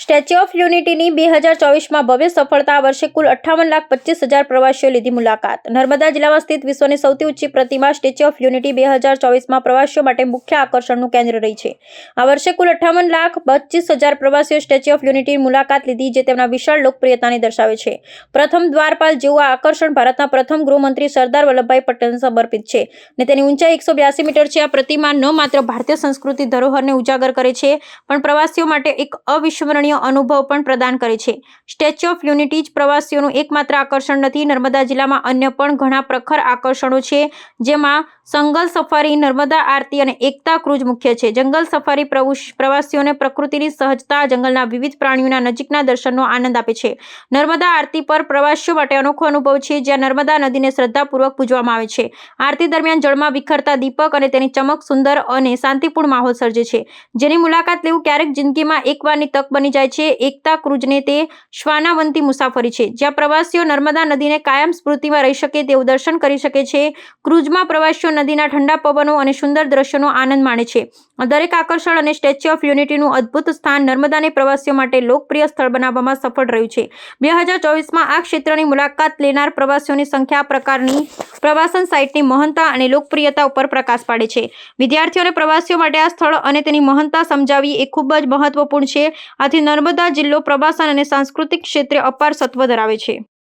Statue of યુનિટીની 2024માં ભવ્ય સફળતા. આ વર્ષે કુલ 58,25,000 પ્રવાસીઓ લીધી મુલાકાત. નર્મદા જિલ્લામાં સ્થિત વિશ્વની સૌથી ઊંચી પ્રતિમા સ્ટેચ્યુ ઓફ યુનિટી 2024માં પ્રવાસીઓ માટે મુખ્ય આકર્ષણનું કેન્દ્ર રહી છે. આ વર્ષે કુલ 58,25,000 પ્રવાસીઓ સ્ટેચ્યુ ઓફ યુનિટીની મુલાકાત લીધી, જે તેમના વિશાળ લોકપ્રિયતાને દર્શાવે છે. પ્રથમ દ્વારપાલ જેવું આ આકર્ષણ ભારતના પ્રથમ ગૃહમંત્રી સરદાર વલ્લભભાઈ પટેલને સમર્પિત છે અને તેની ઊંચાઈ 182 મીટર છે. આ પ્રતિમા ન માત્ર ભારતીય સંસ્કૃતિ ધરોહરને ઉજાગર કરે છે, પણ પ્રવાસીઓ માટે એક અવિસ્મરણીય અનુભવ પણ પ્રદાન કરે છે. સ્ટેચ્યુ ઓફ યુનિટી જ પ્રવાસીઓનું એકમાત્ર આકર્ષણ નથી. નર્મદા જિલ્લામાં અન્ય પણ ઘણા પ્રખર આકર્ષણો છે, જેમાં જંગલ સફારી, નર્મદા આરતી અને એકતા ક્રૂઝ મુખ્ય છે. જંગલ સફારી પ્રવાસીઓને પ્રકૃતિની સહજતા, જંગલના વિવિધ પ્રાણીઓના નજીકના દર્શનનો આનંદ આપે છે. નર્મદા આરતી પર પ્રવાસીઓ માટે અનોખો અનુભવ છે, જ્યાં નર્મદા નદીને શ્રદ્ધાપૂર્વક પૂજવામાં આવે છે. આરતી દરમિયાન જળમાં વિખરતા દીપક અને તેની ચમક સુંદર અને શાંતિપૂર્ણ માહોલ સર્જે છે, જેની મુલાકાત લેવું ક્યારેક જિંદગીમાં એકવારની તક બની જાય છે. એકતા ક્રૂઝને તે શ્વાનાવંતી મુસાફરી છે, જ્યાં પ્રવાસીઓ નર્મદા નદીને કાયમ સ્મૃતિમાં રહી શકે તેવું દર્શન કરી શકે છે. ક્રૂઝમાં પ્રવાસીઓ નદીના ઠંડા પવનો અને સુંદર દ્રશ્યોનો આનંદ માણે છે. દરેક આકર્ષણ અને સ્ટેચ્યુ ઓફ યુનિટીનું અદ્ભુત સ્થાન નર્મદાને પ્રવાસીઓ માટે લોકપ્રિય સ્થળ બનાવવામાં સફળ રહ્યું છે. 2024માં આ ક્ષેત્રની મુલાકાત લેનાર પ્રવાસીઓની સંખ્યા આ પ્રકારની પ્રવાસન સાઇટની મહાનતા અને લોકપ્રિયતા ઉપર પ્રકાશ પાડે છે. વિદ્યાર્થીઓ અને પ્રવાસીઓ માટે આ સ્થળ અને તેની મહાનતા સમજાવવી એ ખૂબ જ મહત્વપૂર્ણ છે. આથી નર્મદા જિલ્લો પ્રવાસન અને સાંસ્કૃતિક ક્ષેત્રે અપાર સત્વ ધરાવે છે.